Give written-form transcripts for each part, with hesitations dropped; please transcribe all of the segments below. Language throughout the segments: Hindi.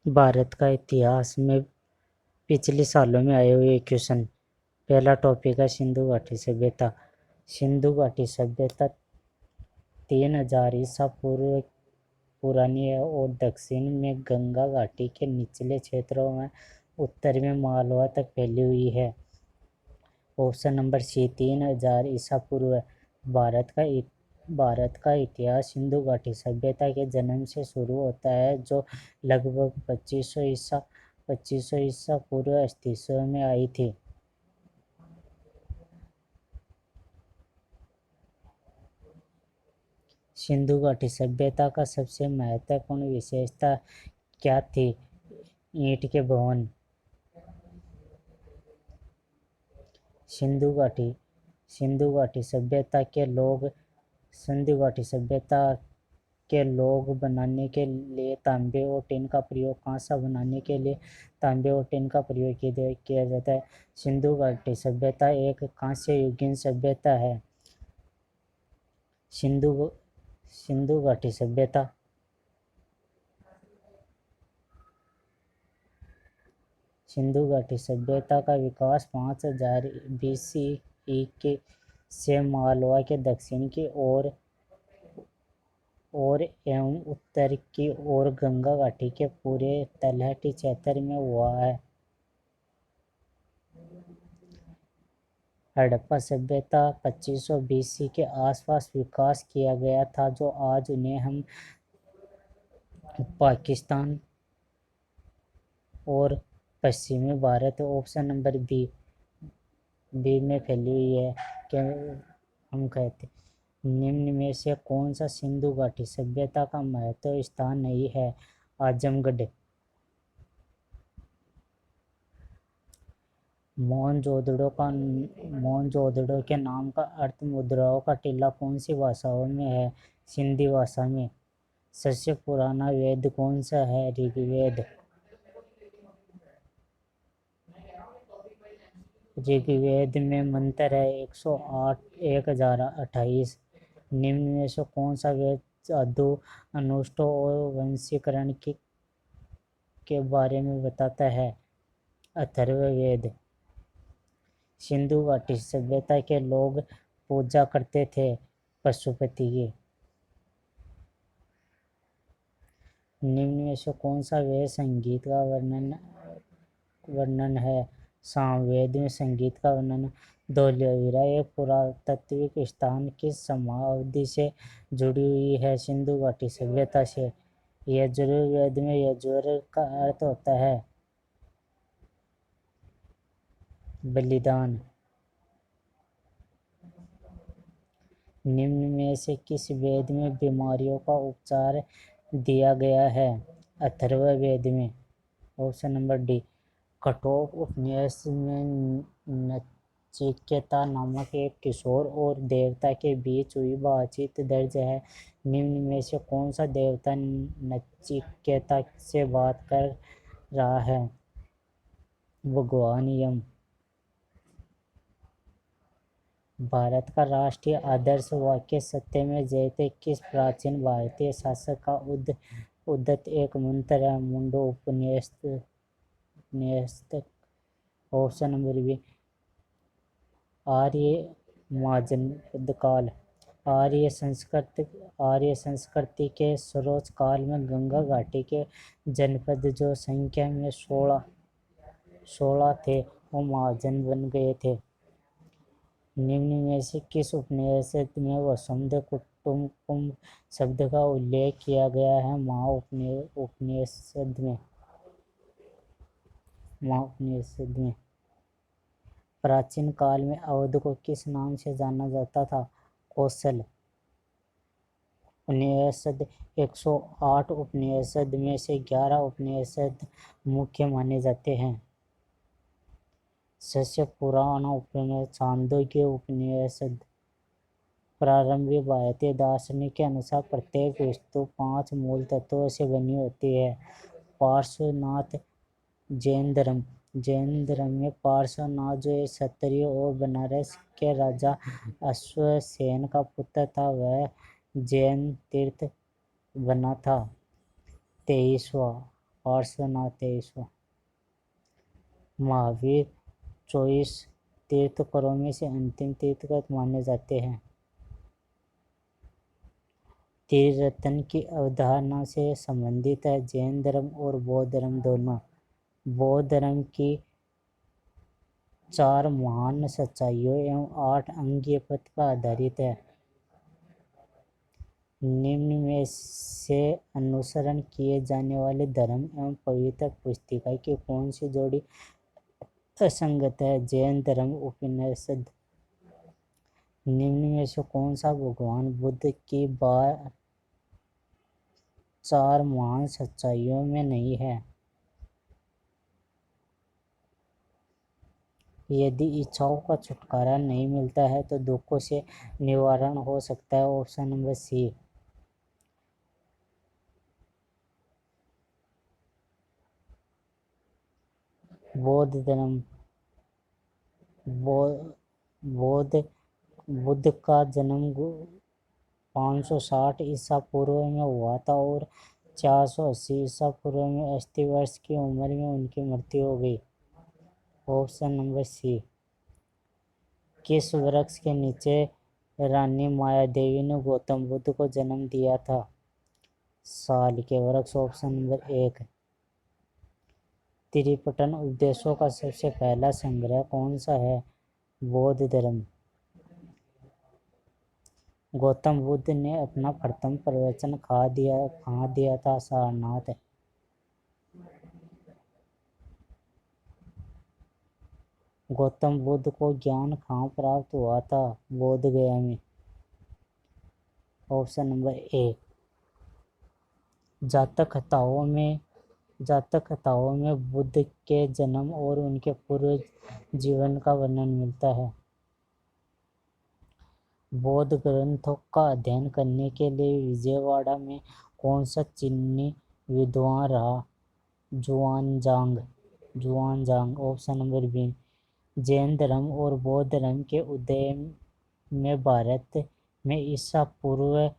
भारत का इतिहास में पिछले सालों में आए हुए क्वेश्चन। पहला टॉपिक है सिंधु घाटी सभ्यता। सिंधु घाटी सभ्यता 3000 ईसा पूर्व पुरानी है और दक्षिण में गंगा घाटी के निचले क्षेत्रों में उत्तर में मालवा तक फैली हुई है। ऑप्शन नंबर सी 3000 ईसा पूर्व। भारत का इतिहास सिंधु घाटी सभ्यता के जन्म से शुरू होता है, जो लगभग 2500 ईसा पूर्व अस्तित्व में आई थी। सिंधु घाटी सभ्यता का सबसे महत्वपूर्ण विशेषता क्या थी? ईंट के भवन। सिंधु घाटी सभ्यता के लोग बनाने के लिए तांबे और टिन का प्रयोग, कांसा बनाने के लिए तांबे और टिन का प्रयोग किया जाता है। सिंधु घाटी सभ्यता एक कांस्य युगीन सभ्यता है। सिंधु घाटी सभ्यता का विकास 5000 BCE से मालवा के दक्षिण की ओर एवं उत्तर की ओर गंगा घाटी के पूरे तलहटी क्षेत्र में हुआ है। हड़प्पा सभ्यता 2500 BC के आसपास विकास किया गया था, जो आज उन्हें हम पाकिस्तान और पश्चिमी भारत ऑप्शन नंबर बी में फैली हुई है। क्या हम कहते निम्न में से कौन सा सिंधु घाटी सभ्यता का महत्व स्थान नहीं है? आजमगढ़। मोहनजोदड़ो के नाम का अर्थ मुद्राओं का टीला कौन सी भाषाओं में है? सिंधी भाषा में। सबसे पुराना वेद कौन सा है? ऋग्वेद। ऋग्वेद में मंत्र है 108 1028। निम्न में से कौन सा वेद जादू, अनुष्टों और वंशीकरण के बारे में बताता है? अथर्ववेद। सिंधु घाटी सभ्यता के लोग पूजा करते थे पशुपति की। निम्न में से कौन सा वेद संगीत का वर्णन है? सामवेद में संगीत का वर्णन। धौलावीरा एक पुरातात्विक स्थान किस समाधि से जुड़ी हुई है? सिंधु घाटी सभ्यता से। यजुर्वेद में यजुर का अर्थ होता है बलिदान। निम्न में से किस वेद में बीमारियों का उपचार दिया गया है? अथर्ववेद में। Option number D. कठोर उपन्यास में नचिकेता नामक एक किशोर और देवता के बीच हुई बातचीत दर्ज है। निम्न में से कौन सा देवता नचिकेता से बात कर रहा है? भगवान यम। भारत का राष्ट्रीय आदर्श वाक्य सत्य में जयते किस प्राचीन भारतीय शासक का उद्धत एक मंत्र है? मुंडो उपनिषद। ऑप्शन नंबर बी आर्य महाजनपद काल। आर्य संस्कृति के सरोज काल में गंगा घाटी के जनपद जो संख्या में 16 थे, वो महाजन बन गए थे। निम्न में से किस उपनिषद में वसुंध कुटुंबकम शब्द का उल्लेख किया गया है? उपनिषद में। प्राचीन काल में अवध को किस नाम से जाना जाता था? कौशल। उपनिषद 108 उपनिषद में से 11 उपनिषद मुख्य माने जाते हैं। सबसे पुराना उपनिषद छांदोग्य उपनिषद। प्रारंभिक भारतीय दार्शनिक के अनुसार प्रत्येक वस्तु 5 मूल तत्वों से बनी होती है। पार्श्वनाथ जैन धर्म में पार्श्वनाथ जो एक क्षत्रिय और बनारस के राजा अश्वसेन का पुत्र था, वह जैन तीर्थ बना था। 23वां पार्श्वनाथ 23वां। महावीर 24 तीर्थंकरों में से अंतिम तीर्थंकर माने जाते हैं। त्रिरत्न की अवधारणा से संबंधित है जैन धर्म और बौद्ध धर्म दोनों। बौद्ध धर्म की 4 महान सच्चाइयों एवं 8 अंगीय पथ पर आधारित है। निम्न में से अनुसरण किए जाने वाले धर्म एवं पवित्र पुस्तिका की कौन सी जोड़ी असंगत है? जैन धर्म उपनिषद। निम्न में से कौन सा भगवान बुद्ध की 4 महान सच्चाइयों में नहीं है? यदि इच्छाओं का छुटकारा नहीं मिलता है तो दुखों से निवारण हो सकता है। Option number C. बौद्ध धर्म। बुद्ध का जन्म 560 ईसा पूर्व में हुआ था और 480 ईसा पूर्व में 80 वर्ष की उम्र में उनकी मृत्यु हो गई। Option number C. किस वृक्ष के नीचे रानी माया देवी ने गौतम बुद्ध को जन्म दिया था? साल के वृक्ष। Option number 1। त्रिपिटक उपदेशों का सबसे पहला संग्रह कौन सा है? बौद्ध धर्म। गौतम बुद्ध ने अपना प्रथम प्रवचन कहाँ दिया था? सारनाथ। गौतम बुद्ध को ज्ञान कहाँ प्राप्त हुआ था? बोध गया में। ऑप्शन नंबर ए। जातक कथाओं में बुद्ध के जन्म और उनके पूर्व जीवन का वर्णन मिलता है। बौद्ध ग्रंथों का अध्ययन करने के लिए विजयवाड़ा में कौन सा चीनी विद्वान रहा? Xuanzang. Option number B. Jain धर्म और बौद्ध धर्म के उदय में भारत में ईसा पूर्व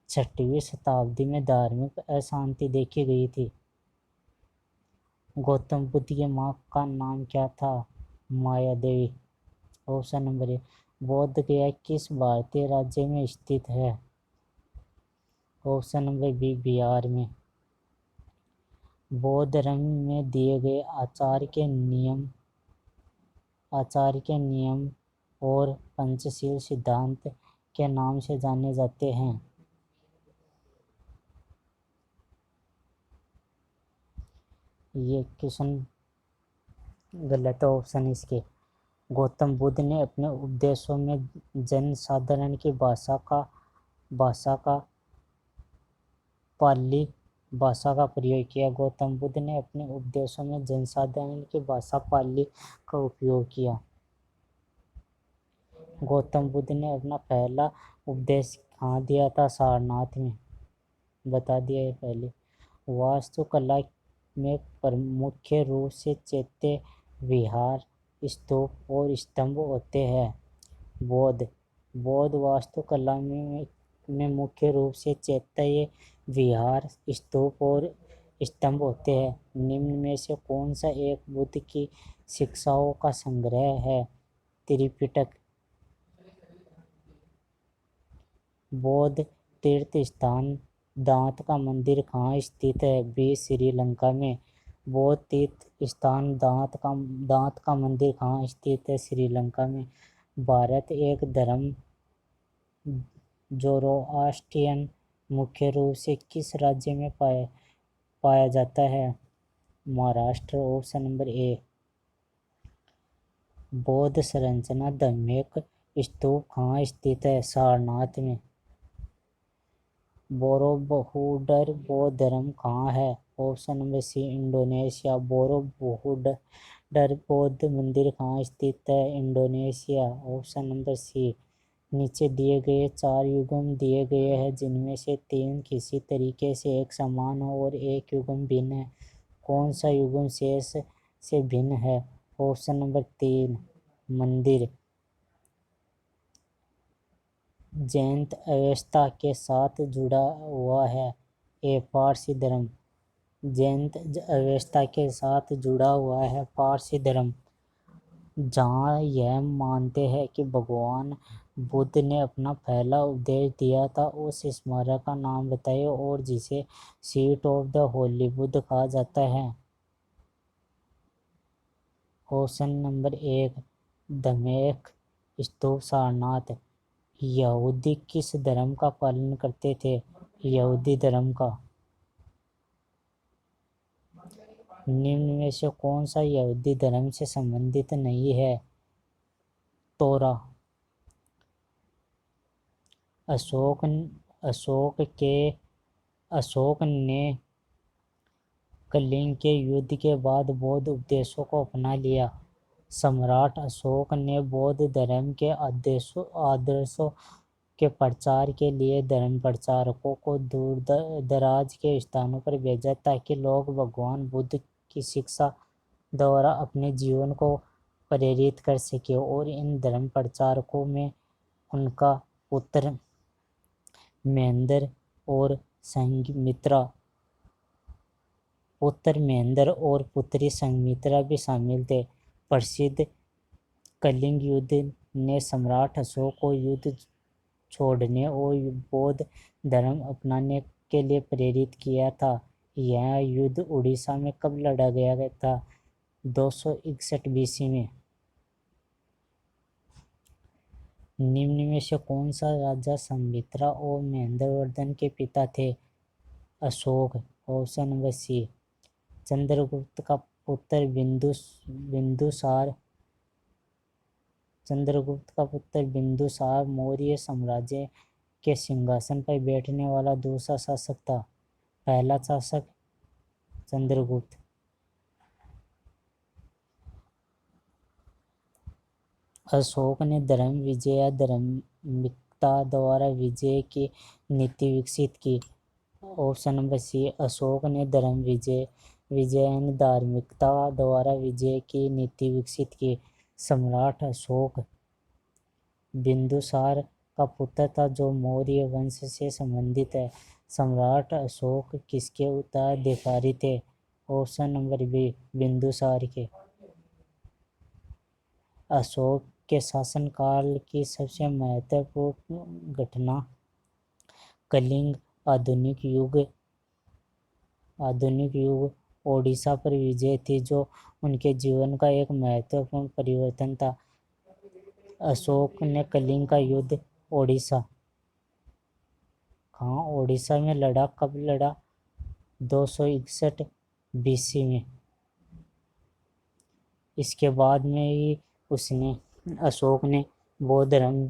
6वीं शताब्दी में धार्मिक अशांति देखी गई थी। गौतम बुद्ध की मां का नाम क्या था? Maya Devi. Option number A. Bodh Gaya किस भारतीय राज्य में स्थित है? Option number B. बिहार में। बौद्ध धर्म में दिए गए आचार के नियम और पंचशील सिद्धांत के नाम से जाने जाते हैं। ये क्वेश्चन गलत है। ऑप्शन इसके। गौतम बुद्ध ने अपने उपदेशों में जन साधारण की भाषा का पाली भाषा का प्रयोग किया। गौतम बुद्ध ने अपने उपदेशों में जनसाधारण की भाषा पाली का उपयोग किया। गौतम बुद्ध ने अपना पहला उपदेश कहाँ दिया था? सारनाथ में। बता दिया है पहले। वास्तुकला में मुख्य रूप से चैत्य, विहार, स्तूप और स्तंभ होते हैं। बौद्ध वास्तुकला में मुख्य रूप से चैत्य, विहार, स्तूप और स्तंभ होते हैं। निम्न में से कौन सा एक बुद्ध की शिक्षाओं का संग्रह है? त्रिपिटक। बौद्ध तीर्थ स्थान दांत का मंदिर कहाँ स्थित है? बी। श्रीलंका में। बौद्ध तीर्थ स्थान दांत का मंदिर कहाँ स्थित है? श्रीलंका में। भारत एक धर्म जोरोआस्ट्रियन मुख्य रूप से किस राज्य में पाया जाता है? महाराष्ट्र। Option number A. बौद्ध संरचना धम्मिक स्तूप कहाँ स्थित है? सारनाथ में। बोरोबुदर बौद्ध धर्म कहाँ है? Option number C. Indonesia. Borobudur बौद्ध मंदिर कहाँ स्थित है? इंडोनेशिया। Option number C. नीचे दिए गए 4 युगम दिए गए हैं जिनमें से 3 किसी तरीके से एक समान हो और एक युगम भिन्न है। कौन सा युगम शेष से भिन्न है? Option number 3। मंदिर। जैन अवस्था के साथ जुड़ा हुआ है। ए। पारसी धर्म। जैन अवस्था के साथ जुड़ा हुआ है। पारसी धर्म, जहाँ यह मानते हैं कि भगवान बुद्ध ने अपना पहला उपदेश दिया था, उस स्मारक का नाम बताइए और जिसे seat of the Holi Buddha कहा जाता है। क्वेश्चन नंबर 1, धमेख स्तूप सारनाथ। यहूदी किस धर्म का पालन करते थे? यहूदी धर्म का। निम्न में से कौन सा यहूदी धर्म से संबंधित नहीं है? तोरा। अशोक अशोक ने कलिंग के युद्ध के बाद बौद्ध उपदेशों को अपना लिया। सम्राट अशोक ने बौद्ध धर्म के आदर्शों के प्रचार के लिए धर्म प्रचारकों को दूर दराज के स्थानों पर भेजा ताकि लोग भगवान बुद्ध की शिक्षा द्वारा अपने जीवन को प्रेरित कर सके, और इन धर्म प्रचारकों में उनका पुत्र महेंद्र और पुत्री संघमित्रा भी शामिल थे। प्रसिद्ध कलिंग युद्ध ने सम्राट अशोक को युद्ध छोड़ने और बौद्ध धर्म अपनाने के लिए प्रेरित किया था। यह युद्ध उड़ीसा में कब लड़ा गया था? 261 BC में। निम्न में से कौन सा राजा संघमित्रा और महेंद्रवर्धन के पिता थे? Ashoka. Option number C. Chandragupta का पुत्र बिंदुसार मौर्य साम्राज्य के सिंहासन पर बैठने वाला दूसरा शासक था। पहला शासक चंद्रगुप्त। अशोक ने धर्म विजय या धार्मिकता द्वारा विजय की नीति विकसित की। ऑप्शन नंबर सी। अशोक ने धर्म विजय यानी धार्मिकता द्वारा विजय की नीति विकसित की। सम्राट अशोक बिंदुसार का पुत्र था जो मौर्य वंश से संबंधित है। सम्राट अशोक किसके उत्तराधिकारी थे? ऑप्शन नंबर बी, बिंदुसार के। अशोक के शासनकाल की सबसे महत्वपूर्ण घटना कलिंग आधुनिक युग ओडिशा पर विजय थी, जो उनके जीवन का एक महत्वपूर्ण परिवर्तन था। अशोक ने कलिंग का युद्ध ओडिशा में लड़ा। कब लड़ा? 261 BC में। इसके बाद में ही अशोक ने बौद्ध धर्म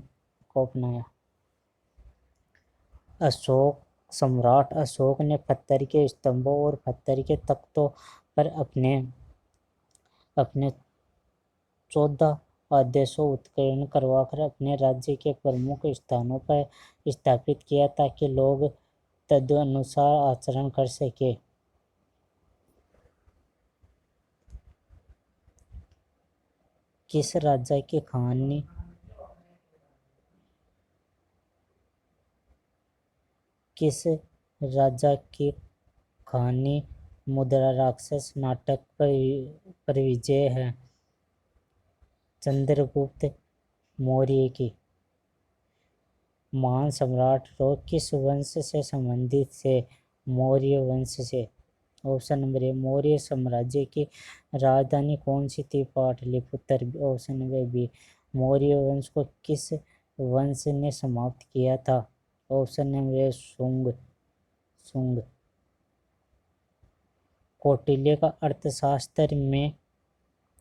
को अपनाया। सम्राट अशोक ने पत्थर के स्तंभों और पत्थर के तख्तों पर अपने 14 आदेशों उत्कीर्ण करवाकर अपने राज्य के प्रमुख स्थानों पर स्थापित किया ताकि लोग तदनुसार आचरण कर सके। किस राजा की कहानी मुद्रा राक्षस नाटक पर विजय है? चंद्रगुप्त मौर्य की। महान सम्राट लोग किस वंश से संबंधित थे? मौर्य वंश से। ऑप्शन नंबर ए। मौर्य साम्राज्य की राजधानी कौन सी थी? Pataliputra. Option number B. Maurya वंश को किस वंश ने समाप्त किया था? Option number A. Shunga. Kautilya का अर्थशास्त्र में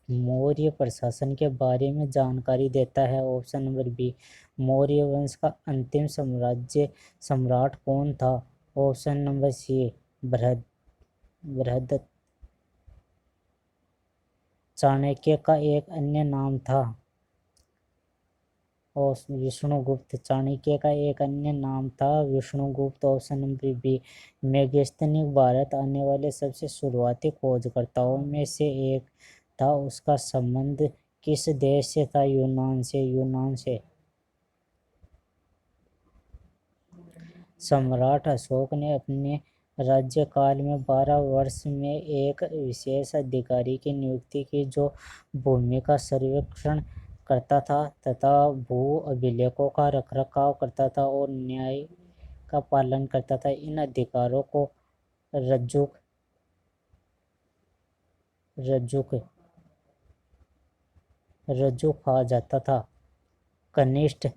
मौर्य प्रशासन के बारे में जानकारी देता है। Option number B. मौर्य वंश का अंतिम सम्राट कौन था? Option number C. Brihadatta. Chanakya का एक अन्य नाम था? और विष्णुगुप्त। चाणक्य का एक अन्य नाम था Vishnugupta. Option number B. Megasthenes Bharat आने वाले सबसे शुरुआती खोजकर्ताओं में से एक था। उसका संबंध किस देश से था? यूनान से। सम्राट अशोक ने अपने राज्यकाल में 12 वर्ष में एक विशेष अधिकारी की नियुक्ति की जो भूमि का सर्वेक्षण करता था तथा भू अभिलेखों का रखरखाव करता था और न्याय का पालन करता था। इन अधिकारों को रज्जुक रज्जुक रज्जु कहा जाता था। कनिष्ठ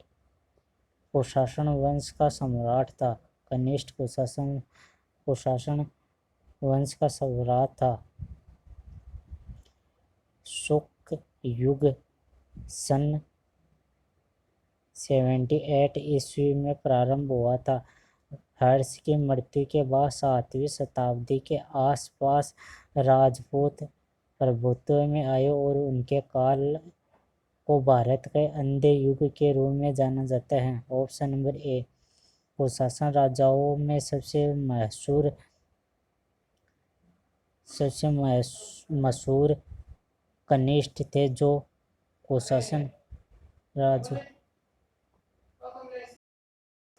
कुशासन वंश का सम्राट था। कनिष्ठ कुशासन वंश का सम्राट था। शुक युग सन 78 ईस्वी में प्रारंभ हुआ था। हर्ष की मृत्यु के बाद 7वीं शताब्दी के आसपास राजपूत प्रभुत्व में आए और उनके काल को भारत के अंधे युग के रूप में जाना जाता है। ऑप्शन नंबर ए। कुशासन राजाओं में सबसे मशहूर कनिष्ठ थे जो कुशासन राज